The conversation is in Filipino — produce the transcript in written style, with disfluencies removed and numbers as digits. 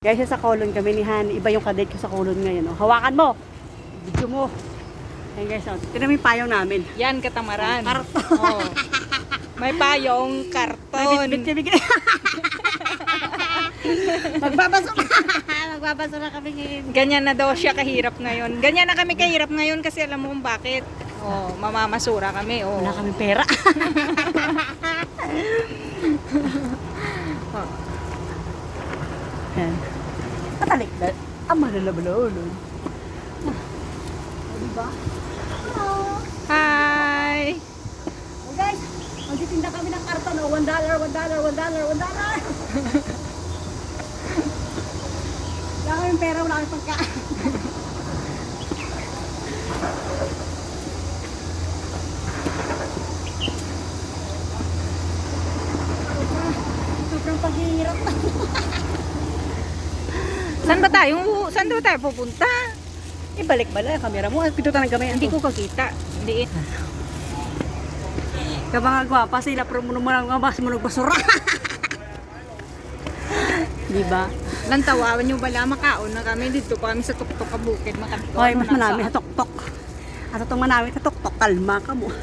Guys, sa Colon kami ni Han. Iba yung kadate ko sa Colon ngayon. Oh. Hawakan mo. Video mo. Ayan guys, oh. Tignan mo yung payong namin. Yan, katamaran. Karton. Oh. May payong karton. Bit-bit. Magbabasura. Magbabasura kami ngayon. Ganyan na daw siya kahirap ngayon. Ganyan na kami kahirap ngayon kasi alam mo kung bakit. Oh, mamamasura kami. Oh. Wala kami pera. Oh. Ayan. Patalik na. Ang malalabalolon. Diba? Hello. Hi! Oh guys, magtitinda kami ng karton. Oh, $1, $1, $1, $1. Wala kami pera, wala kami pagkain. Sobrang paghihirap. Saan ba tayo pupunta? Ibalik bala yung camera mo. Pitutan ng kamay. Hindi ko kakita. Hindi. Kabang gwapa sila pero mo naman mas mo nagbasura. Di ba? Lantawan nyo bala, makaon na kami dito pa kami sa tuktok ka bukid. Hoy, mas manami sa tuktok. At itong manami sa tuktok, kalma ka mo.